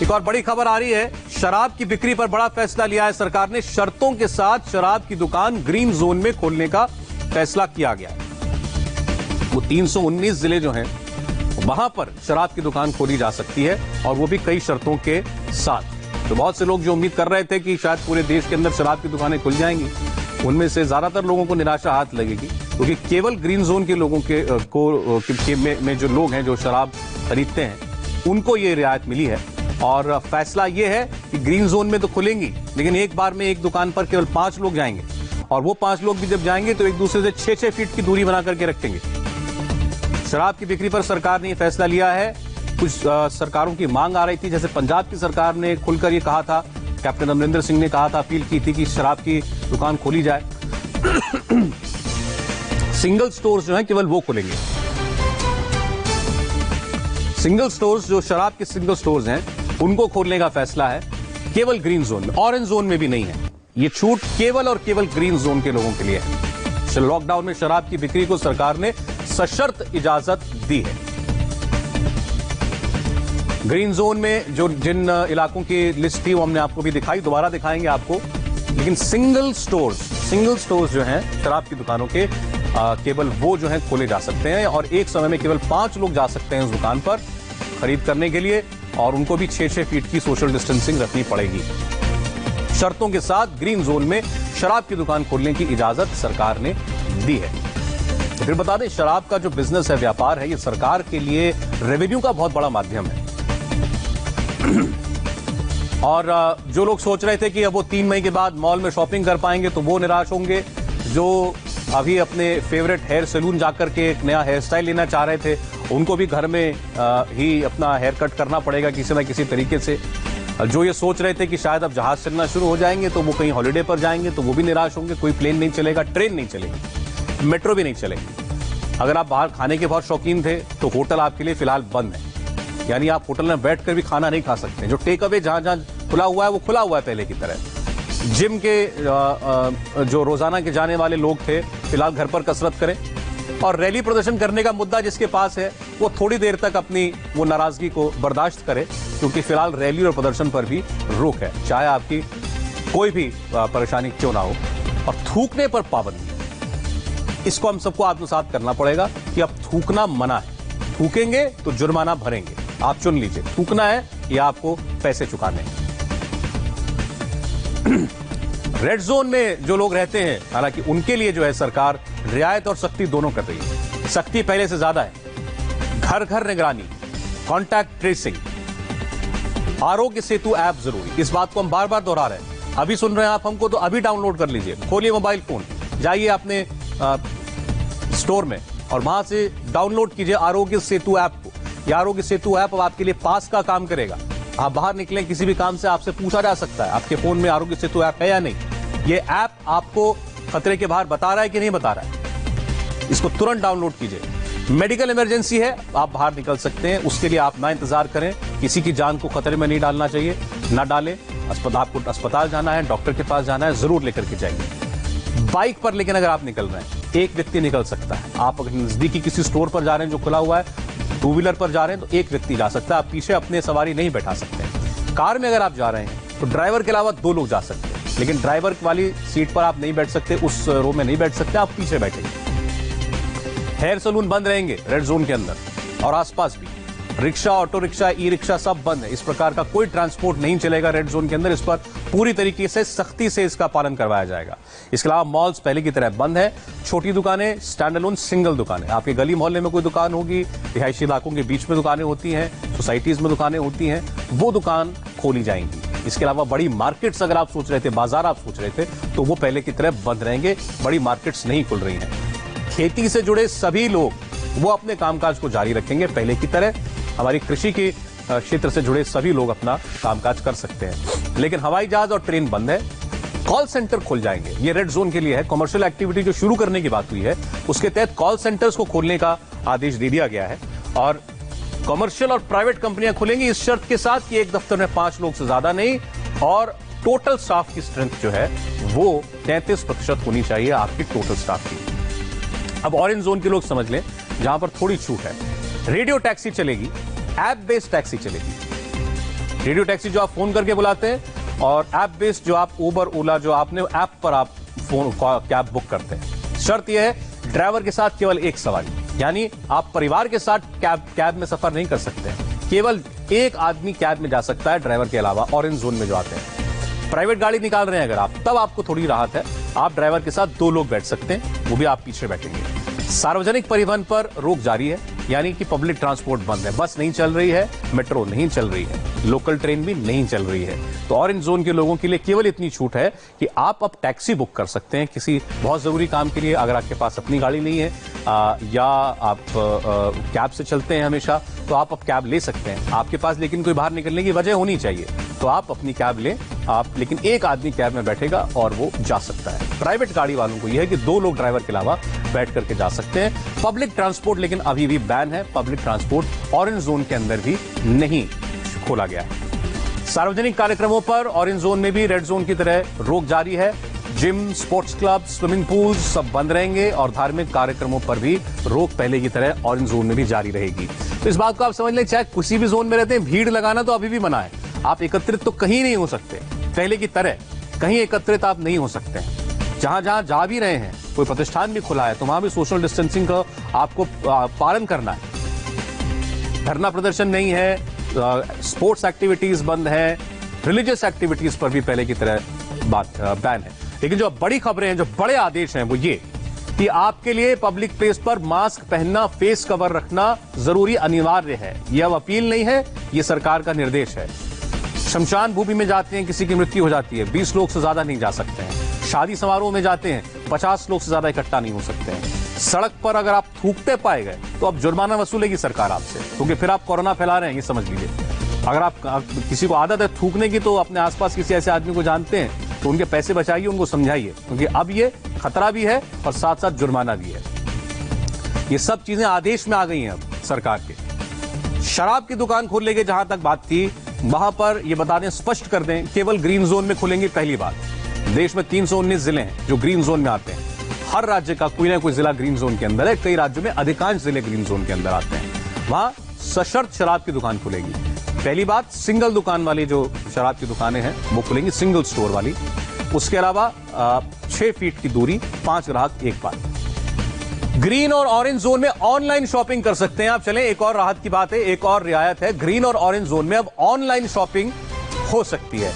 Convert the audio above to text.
एक और बड़ी खबर आ रही है, शराब की बिक्री पर बड़ा फैसला लिया है सरकार ने। शर्तों के साथ शराब की दुकान ग्रीन जोन में खोलने का फैसला किया गया है। वो 319 जिले जो हैं वहां पर शराब की दुकान खोली जा सकती है और वो भी कई शर्तों के साथ। तो बहुत से लोग जो उम्मीद कर रहे थे कि शायद पूरे देश के अंदर शराब की दुकानें खुल जाएंगी, उनमें से ज्यादातर लोगों को निराशा हाथ लगेगी, क्योंकि केवल ग्रीन जोन के लोगों में जो लोग हैं जो शराब खरीदते हैं उनको ये रियायत मिली है। और फैसला ये है कि ग्रीन जोन में तो खुलेंगी, लेकिन एक बार में एक दुकान पर केवल 5 लोग जाएंगे और वो 5 लोग भी जब जाएंगे तो एक दूसरे से 6-6 फीट की दूरी बना करके रखेंगे। शराब की बिक्री पर सरकार ने यह फैसला लिया है। कुछ सरकारों की मांग आ रही थी, जैसे पंजाब की सरकार ने खुलकर ये कहा था, कैप्टन अमरिंदर सिंह ने कहा था, अपील की थी कि शराब की दुकान खोली जाए। सिंगल स्टोर्स जो हैं केवल वो खुलेंगे। सिंगल स्टोर्स, जो शराब के सिंगल स्टोर्स हैं, उनको खोलने का फैसला है केवल ग्रीन जोन में। ऑरेंज जोन में भी नहीं है। ये छूट केवल और केवल ग्रीन जोन के लोगों के लिए है। लॉकडाउन में शराब की बिक्री को सरकार ने सशर्त इजाजत दी है। ग्रीन जोन में जो जिन इलाकों की लिस्ट थी वो हमने आपको भी दिखाई, दोबारा दिखाएंगे आपको। लेकिन सिंगल स्टोर्स जो हैं शराब की दुकानों के केवल वो जो हैं खोले जा सकते हैं और एक समय में केवल 5 लोग जा सकते हैं उस दुकान पर खरीद करने के लिए, और उनको भी 6-6 फीट की सोशल डिस्टेंसिंग रखनी पड़ेगी। शर्तों के साथ ग्रीन जोन में शराब की दुकान खोलने की इजाजत सरकार ने दी है। तो फिर बता दें, शराब का जो बिजनेस है, व्यापार है, ये सरकार के लिए रेवेन्यू का बहुत बड़ा माध्यम है। और जो लोग सोच रहे थे कि अब वो 3 मई के बाद मॉल में शॉपिंग कर पाएंगे तो वो निराश होंगे। जो अभी अपने फेवरेट हेयर सैलून जाकर के एक नया हेयर स्टाइल लेना चाह रहे थे, उनको भी घर में ही अपना हेयर कट करना पड़ेगा किसी न किसी तरीके से। जो ये सोच रहे थे कि शायद अब जहाज चलना शुरू हो जाएंगे तो वो कहीं हॉलिडे पर जाएंगे तो वो भी निराश होंगे। कोई प्लेन नहीं चलेगा, ट्रेन नहीं चलेगी, मेट्रो भी नहीं चलेगी। अगर आप बाहर खाने के बहुत शौकीन थे तो होटल आपके लिए फिलहाल बंद है, यानी आप होटल में बैठकर भी खाना नहीं खा सकते। जो टेक अवे जहां खुला हुआ है वो खुला हुआ है पहले की तरह। जिम के जो रोजाना के जाने वाले लोग थे, फिलहाल घर पर कसरत करें। और रैली प्रदर्शन करने का मुद्दा जिसके पास है वो थोड़ी देर तक अपनी वो नाराजगी को बर्दाश्त करे, क्योंकि फिलहाल रैली और प्रदर्शन पर भी रोक है, चाहे आपकी कोई भी परेशानी क्यों ना हो। और थूकने पर पाबंदी, इसको हम सबको आत्मसात करना पड़ेगा कि अब थूकना मना है। थूकेंगे तो जुर्माना भरेंगे, आप चुन लीजिए, थूकना है या आपको पैसे चुकाने हैं। रेड जोन में जो लोग रहते हैं, हालांकि उनके लिए जो है सरकार रियायत और सख्ती दोनों कर रही है। सख्ती पहले से ज्यादा है। घर घर निगरानी, contact tracing, Aarogya Setu app जरूरी। इस बात को हम बार बार दोहरा रहे हैं। अभी सुन रहे हैं आप हमको, तो अभी डाउनलोड कर लीजिए। खोलिए मोबाइल फोन, जाइए अपने स्टोर में और वहां से डाउनलोड कीजिए आरोग्य सेतु ऐप को। यह आरोग्य सेतु ऐप अब आपके लिए पास का काम करेगा। आप बाहर निकले, किसी भी काम से आपसे पूछा जा सकता है आपके फोन में आरोग्य सेतु ऐप है या नहीं। ये ऐप आपको खतरे के बाहर बता रहा है कि नहीं बता रहा है। इसको तुरंत डाउनलोड कीजिए। मेडिकल इमरजेंसी है, आप बाहर निकल सकते हैं, उसके लिए आप ना इंतजार करें। किसी की जान को खतरे में नहीं डालना चाहिए, ना डालें। आपको अस्पताल जाना है, डॉक्टर के पास जाना है, जरूर लेकर के जाइए। बाइक पर लेकिन अगर आप निकल रहे हैं, एक व्यक्ति निकल सकता है। आप अगर नजदीकी किसी स्टोर पर जा रहे हैं जो खुला हुआ है, 2 व्हीलर पर जा रहे हैं तो एक व्यक्ति जा सकता है, आप पीछे अपने सवारी नहीं बैठा सकते। कार में अगर आप जा रहे हैं तो ड्राइवर के अलावा 2 लोग जा सकते हैं, लेकिन ड्राइवर वाली सीट पर आप नहीं बैठ सकते, उस रो में नहीं बैठ सकते, आप पीछे बैठेंगे। हेयर सैलून बंद रहेंगे रेड जोन के अंदर और आसपास भी। Rickshaw, auto rickshaw, e rickshaw सब बंद है। इस प्रकार का कोई ट्रांसपोर्ट नहीं चलेगा रेड जोन के अंदर। इस पर पूरी तरीके से सख्ती से इसका पालन करवाया जाएगा। इसके अलावा मॉल्स पहले की तरह बंद है। छोटी दुकानें, स्टैंड अलोन सिंगल दुकानें, आपके गली मोहल्ले में कोई दुकान होगी, रिहायशी इलाकों के बीच में दुकानें होती हैं, सोसाइटीज में दुकानें होती हैं, वो दुकान खोली जाएंगी। इसके अलावा बड़ी मार्केट्स अगर आप सोच रहे थे, बाजार आप सोच रहे थे, तो वो पहले की तरह बंद रहेंगे। बड़ी मार्केट्स नहीं खुल रही हैं। खेती से जुड़े सभी लोग वो अपने कामकाज को जारी रखेंगे पहले की तरह। हमारी कृषि के क्षेत्र से जुड़े सभी लोग अपना कामकाज कर सकते हैं, लेकिन हवाई जहाज और ट्रेन बंद है। कॉल सेंटर खुल जाएंगे, ये रेड जोन के लिए है। कमर्शियल एक्टिविटी जो शुरू करने की बात हुई है, उसके तहत कॉल सेंटर्स को खोलने का आदेश दे दिया गया है। और कमर्शियल और प्राइवेट कंपनियां खुलेंगी इस शर्त के साथ कि एक दफ्तर में 5 लोग से ज्यादा नहीं, और टोटल स्टाफ की स्ट्रेंथ जो है वो 33% होनी चाहिए आपकी टोटल स्टाफ की। अब ऑरेंज जोन के लोग समझ लें, जहां पर थोड़ी छूट है। रेडियो टैक्सी चलेगी, ऐप बेस्ड टैक्सी चलेगी। रेडियो टैक्सी जो आप फोन करके बुलाते हैं, और ऐप बेस्ड जो आप उबर ओला जो आपने ऐप पर आप फोन कैब बुक करते हैं। शर्त यह है ड्राइवर के साथ केवल एक सवारी, यानी आप परिवार के साथ कैब में सफर नहीं कर सकते हैं। केवल एक आदमी कैब में जा सकता है ड्राइवर के अलावा, ऑरेंज जोन में जो आते हैं। प्राइवेट गाड़ी निकाल रहे हैं अगर आप, तब आपको थोड़ी राहत है, आप ड्राइवर के साथ 2 लोग बैठ सकते हैं, वो भी आप पीछे बैठेंगे। सार्वजनिक परिवहन पर रोक जारी है, यानी कि पब्लिक ट्रांसपोर्ट बंद है। बस नहीं चल रही है, मेट्रो नहीं चल रही है, लोकल ट्रेन भी नहीं चल रही है। तो ऑरेंज जोन के लोगों के लिए केवल इतनी छूट है कि आप अब टैक्सी बुक कर सकते हैं किसी बहुत जरूरी काम के लिए, अगर आपके पास अपनी गाड़ी नहीं है या आप कैब से चलते हैं हमेशा, तो आप अब कैब ले सकते हैं। आपके पास लेकिन कोई बाहर निकलने की वजह होनी चाहिए, तो आप अपनी कैब लें आप, लेकिन एक आदमी कैब में बैठेगा और वो जा सकता है। प्राइवेट गाड़ी वालों को यह है कि 2 लोग ड्राइवर के अलावा बैठ करके जा सकते हैं। पब्लिक ट्रांसपोर्ट लेकिन अभी भी बैन है, पब्लिक ट्रांसपोर्ट ऑरेंज जोन के अंदर भी नहीं खोला गया है। सार्वजनिक कार्यक्रमों पर ऑरेंज जोन में भी रेड जोन की तरह रोक जारी है। Gym, sports club, swimming pool सब बंद रहेंगे और धार्मिक कार्यक्रमों पर भी रोक पहले की तरह ऑरेंज जोन में भी जारी रहेगी। तो इस बात को आप समझ लें, चाहे किसी भी जोन में रहते हैं, भीड़ लगाना तो अभी भी मना है। आप एकत्रित तो कहीं नहीं हो सकते, पहले की तरह कहीं एकत्रित आप नहीं हो सकते हैं। जहां जहां जा भी रहे हैं, कोई प्रतिष्ठान भी खुला है, तो वहां भी सोशल डिस्टेंसिंग का आपको पालन करना है। धरना प्रदर्शन नहीं है, स्पोर्ट्स एक्टिविटीज बंद है, रिलीजियस एक्टिविटीज पर भी पहले की तरह बैन है। लेकिन जो बड़ी खबरें हैं, जो बड़े आदेश हैं, वो ये कि आपके लिए पब्लिक प्लेस पर मास्क पहनना, फेस कवर रखना जरूरी अनिवार्य है। यह अब अपील नहीं है, यह सरकार का निर्देश है। शमशान भूमि में जाते हैं, किसी की मृत्यु हो जाती है, 20 लोग से ज्यादा नहीं जा सकते हैं। शादी समारोह में जाते हैं, 50 लोग से ज्यादा इकट्ठा नहीं हो सकते हैं। सड़क पर अगर आप थूकते पाए गए तो अब जुर्माना वसूलेगी सरकार आपसे, क्योंकि फिर आप कोरोना फैला रहे हैं, ये समझ लीजिए। अगर आप किसी को आदत है थूकने की, तो अपने आसपास किसी ऐसे आदमी को जानते हैं तो उनके पैसे बचाइए, उनको समझाइए, क्योंकि अब ये खतरा भी है और साथ साथ जुर्माना भी है। ये सब चीजें आदेश में आ गई हैं अब सरकार के। शराब की दुकान खोलने की जहां तक बात थी, वहां पर ये बता दें, स्पष्ट कर दें, केवल ग्रीन जोन में खुलेंगी। पहली बात, देश में 319 जिले हैं जो ग्रीन जोन में आते हैं। हर राज्य का कोई ना कोई जिला ग्रीन जोन के अंदर है, कई राज्यों में अधिकांश जिले ग्रीन जोन के अंदर आते हैं। वहां सशर्त शराब की दुकान खुलेगी। पहली बात, सिंगल दुकान वाली जो शराब की दुकानें हैं वो खुलेंगी, सिंगल स्टोर वाली। उसके अलावा 6 फीट की दूरी, 5 ग्राहक एक बार। ग्रीन और ऑरेंज जोन में ऑनलाइन शॉपिंग कर सकते हैं आप। चलें, एक और राहत की बात है, एक और रियायत है। ग्रीन और ऑरेंज जोन में अब ऑनलाइन शॉपिंग हो सकती है।